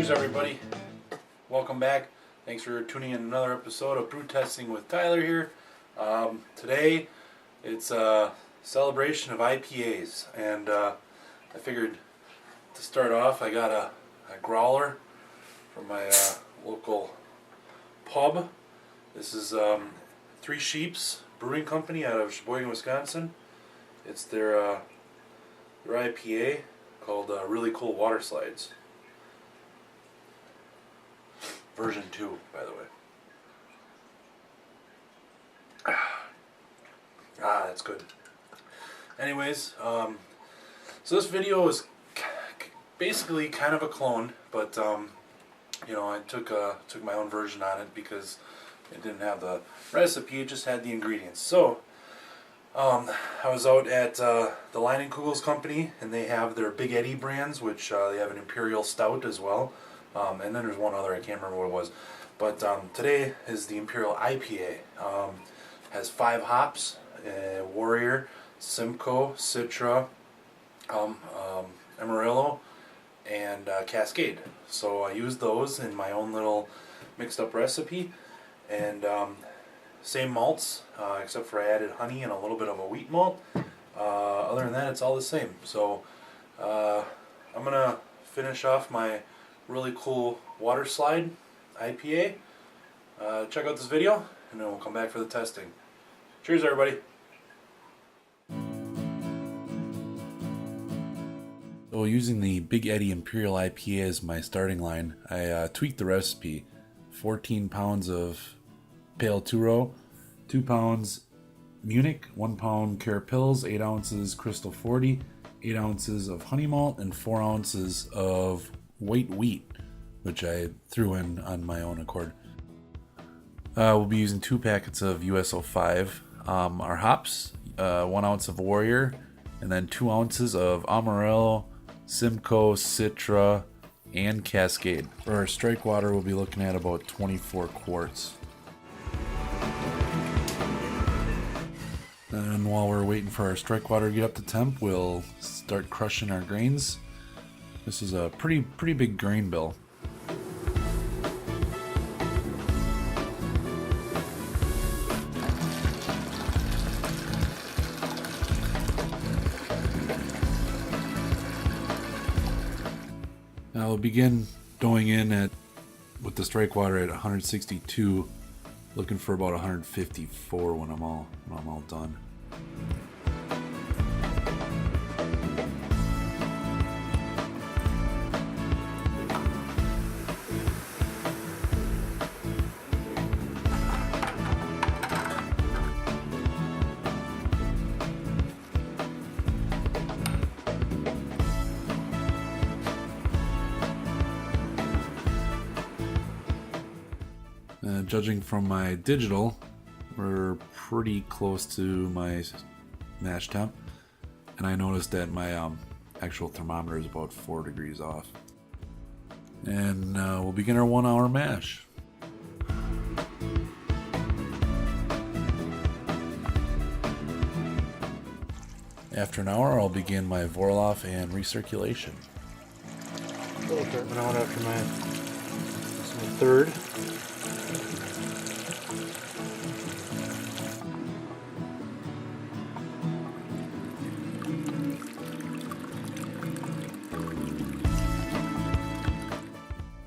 Cheers, everybody. Welcome back. Thanks for tuning in another episode of Brew Testing with Tyler here. Today, it's a celebration of IPAs, and I figured to start off, I got a growler from my local pub. This is Three Sheeps Brewing Company out of Sheboygan, Wisconsin. It's their IPA called Really Cool Water Slides. Version 2, by the way. That's good. Anyways, so this video is basically kind of a clone, but you know, I took my own version on it because it didn't have the recipe; it just had the ingredients. So I was out at the Leinenkugels company, and they have their Big Eddy brands, which they have an Imperial Stout as well. And then there's one other, I can't remember what it was. But today is the Imperial IPA. Has 5 hops, Warrior, Simcoe, Citra, Amarillo, and Cascade. So I used those in my own little mixed up recipe. And same malts, except for I added honey and a little bit of a wheat malt. Other than that, it's all the same. So I'm going to finish off my Really Cool Water Slide IPA. Check out this video, and then we'll come back for the testing. Cheers, everybody. So using the Big Eddy Imperial IPA as my starting line, I tweaked the recipe. 14 pounds of Pale Two-Row, 2 pounds Munich, 1 pound Carapils, 8 ounces Crystal 40, 8 ounces of honey malt, and 4 ounces of white wheat, which I threw in on my own accord. We'll be using 2 packets of US-05. Our hops, 1 ounce of Warrior, and then 2 ounces of Amarillo, Simcoe, Citra, and Cascade. For our strike water, we'll be looking at about 24 quarts. And while we're waiting for our strike water to get up to temp, we'll start crushing our grains. This is a pretty big grain bill. Now we'll begin going in with the strike water at 162, looking for about 154 when I'm all done. Judging from my digital, we're pretty close to my mash temp, and I noticed that my actual thermometer is about 4 degrees off. And we'll begin our 1 hour mash. After an hour, I'll begin my Vorloff and recirculation. A little bit out after my third.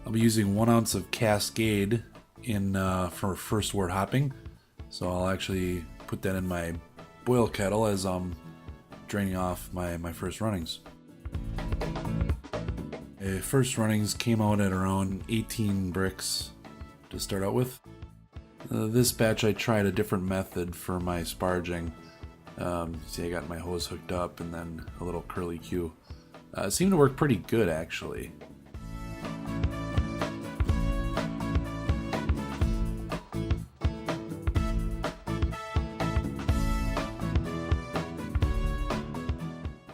I'll be using 1 ounce of Cascade in for first wort hopping, so I'll actually put that in my boil kettle as I'm draining off my first runnings. First runnings came out at around 18 bricks to start out with. This batch I tried a different method for my sparging. See, I got my hose hooked up and then a little curly Q. It seemed to work pretty good, actually.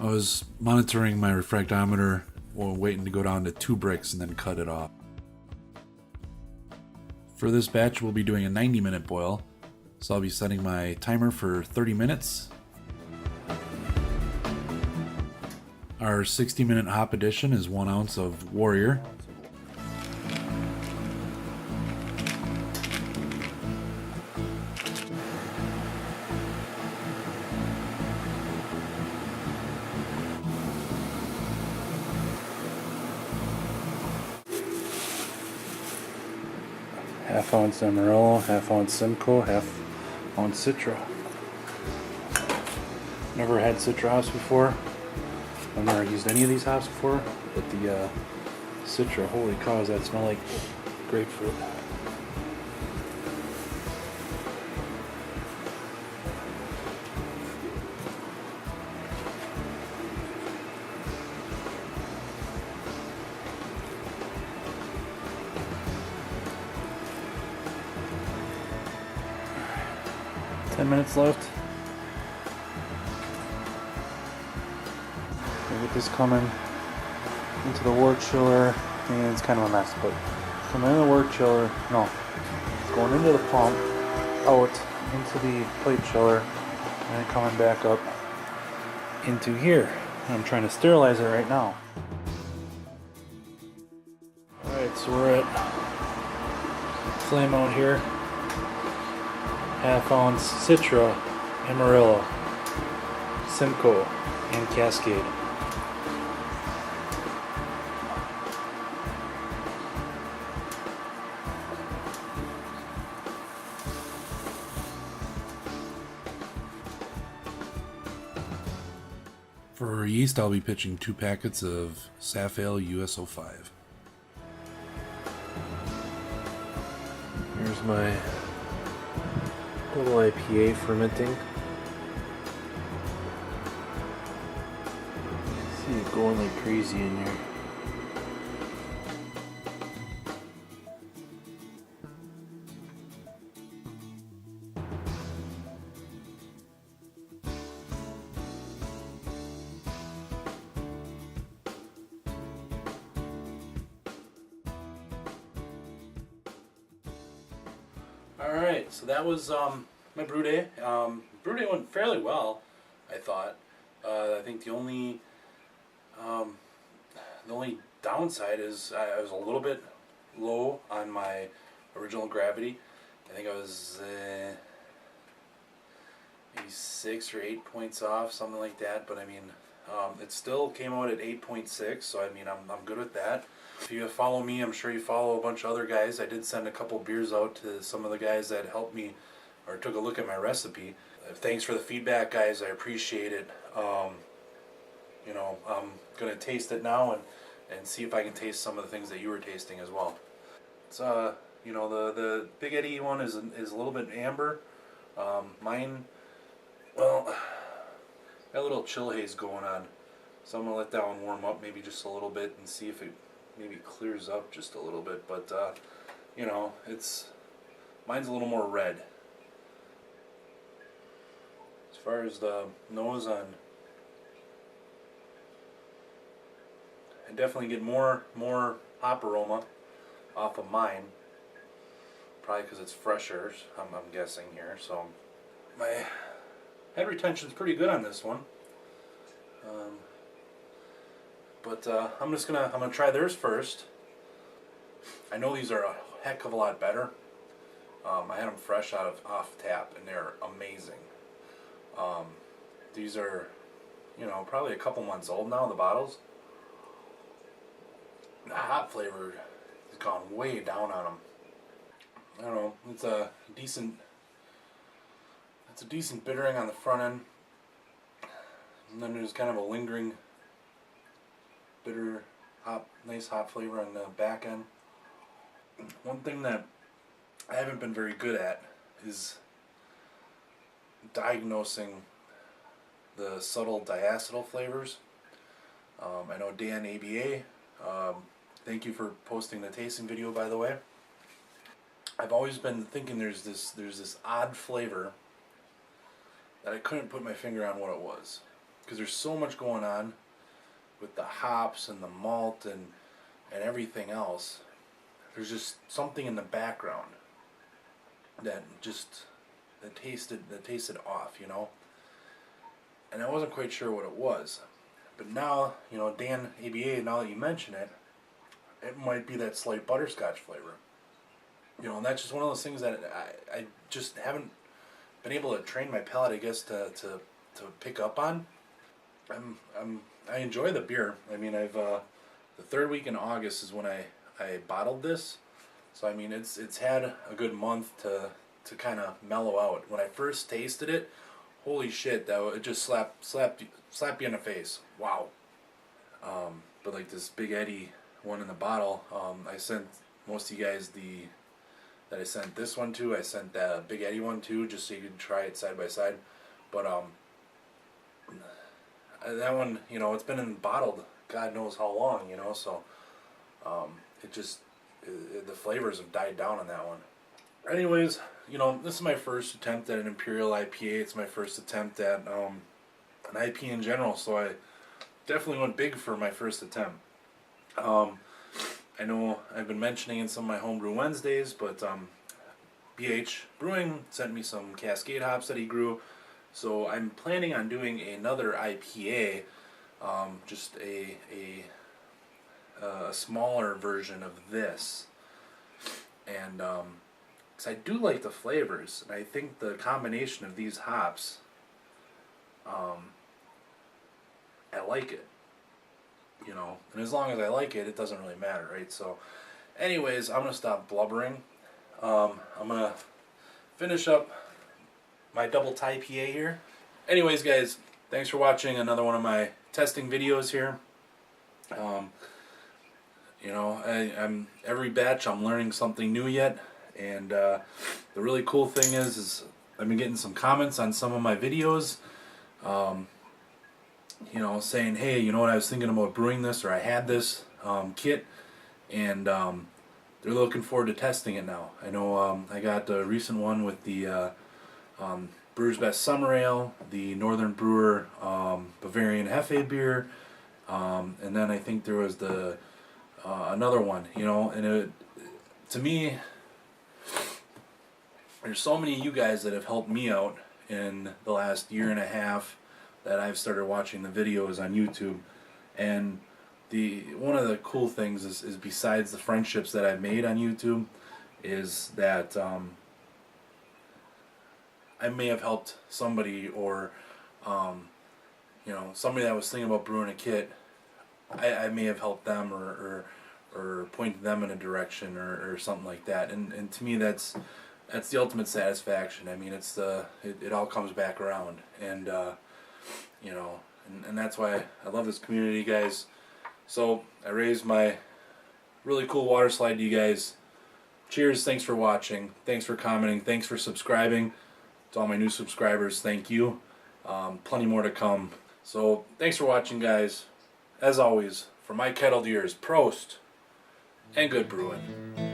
I was monitoring my refractometer while waiting to go down to 2 bricks and then cut it off. For this batch, we'll be doing a 90-minute boil, so I'll be setting my timer for 30 minutes. Our 60-minute hop addition is 1 ounce of Warrior. Half ounce Amarillo, half ounce Simcoe, half ounce Citra. Never had Citra hops before. I've never used any of these hops before, but the Citra, holy cow, does that smell like grapefruit. Right. 10 minutes left. We'll get this coming into the wort chiller, and it's kind of a mess, but coming into the wort chiller, no, it's going into the pump, out into the plate chiller, and then coming back up into here. I'm trying to sterilize it right now. Alright, so we're at flame out here. Half ounce Citra, Amarillo, Simcoe, and Cascade. For yeast, I'll be pitching 2 packets of Saf Ale US05. Here's my little IPA fermenting. See it going like crazy in here. Alright, so that was my brew day. Brew day went fairly well, I thought. I think the only downside is I was a little bit low on my original gravity. I think I was maybe 6 or 8 points off, something like that. But I mean, it still came out at 8.6, so I mean, I'm good with that. If you follow me, I'm sure you follow a bunch of other guys. I did send a couple beers out to some of the guys that helped me or took a look at my recipe. Thanks for the feedback, guys. I appreciate it. You know, I'm gonna taste it now and see if I can taste some of the things that you were tasting as well. It's you know, the Big Eddie one is a little bit amber. Mine, well, got a little chill haze going on, so I'm gonna let that one warm up maybe just a little bit and see if it maybe clears up just a little bit. But you know, mine's a little more red. As far as the nose on, I definitely get more hop aroma off of mine. Probably because it's fresher, I'm guessing here. So my head retention's pretty good on this one. But I'm gonna try theirs first. I know these are a heck of a lot better. I had them fresh off tap, and they're amazing. These are, you know, probably a couple months old now, the bottles. The hop flavor has gone way down on them. I don't know. It's a decent bittering on the front end, and then there's kind of a lingering bitter nice hop flavor on the back end. One thing that I haven't been very good at is diagnosing the subtle diacetyl flavors. I know Dan ABA, thank you for posting the tasting video, by the way. I've always been thinking there's this odd flavor that I couldn't put my finger on what it was, because there's so much going on with the hops and the malt and everything else. There's just something in the background that tasted off, you know. And I wasn't quite sure what it was. But now, you know, Dan ABA, now that you mention it, it might be that slight butterscotch flavor. You know, and that's just one of those things that I just haven't been able to train my palate, I guess, to pick up on. I enjoy the beer. I mean, the third week in August is when I bottled this, So I mean, it's had a good month to kind of mellow out. When I first tasted it, holy shit, it just slapped you in the face. Wow. But like this Big Eddie one in the bottle, I sent most of you guys that I sent this one to. I sent that Big Eddie one too, just so you could try it side by side. But that one, you know, it's been bottled God knows how long, you know, so the flavors have died down on that one. Anyways, you know, this is my first attempt at an Imperial IPA. It's my first attempt at an IPA in general, so I definitely went big for my first attempt. I know I've been mentioning in some of my Homebrew Wednesdays, but BH Brewing sent me some Cascade hops that he grew, so I'm planning on doing another IPA, just a smaller version of this, and because I do like the flavors, and I think the combination of these hops, I like it, you know, and as long as I like it, it doesn't really matter, right? So anyways, I'm going to stop blubbering. I'm going to finish up my double TYPA here. Anyways, guys, thanks for watching another one of my testing videos here. You know, I'm every batch I'm learning something new yet, and the really cool thing is I've been getting some comments on some of my videos, you know, saying, hey, you know what, I was thinking about brewing this, or I had this kit, and they're looking forward to testing it now. I know I got a recent one with the Brewer's Best Summer Ale, the Northern Brewer Bavarian Hefe beer, and then I think there was the another one, you know, and to me, there's so many of you guys that have helped me out in the last year and a half that I've started watching the videos on YouTube, and one of the cool things is besides the friendships that I've made on YouTube, is that I may have helped somebody, or you know, somebody that was thinking about brewing a kit, I may have helped them, or pointed them in a direction, or something like that, and to me that's the ultimate satisfaction. I mean, it all comes back around, and you know, and that's why I love this community, guys. So I raised my really cool water slide to you guys. Cheers, thanks for watching, thanks for commenting, thanks for subscribing. To all my new subscribers, thank you. Plenty more to come. So thanks for watching, guys. As always, from my kettle to yours, Prost, and good brewing.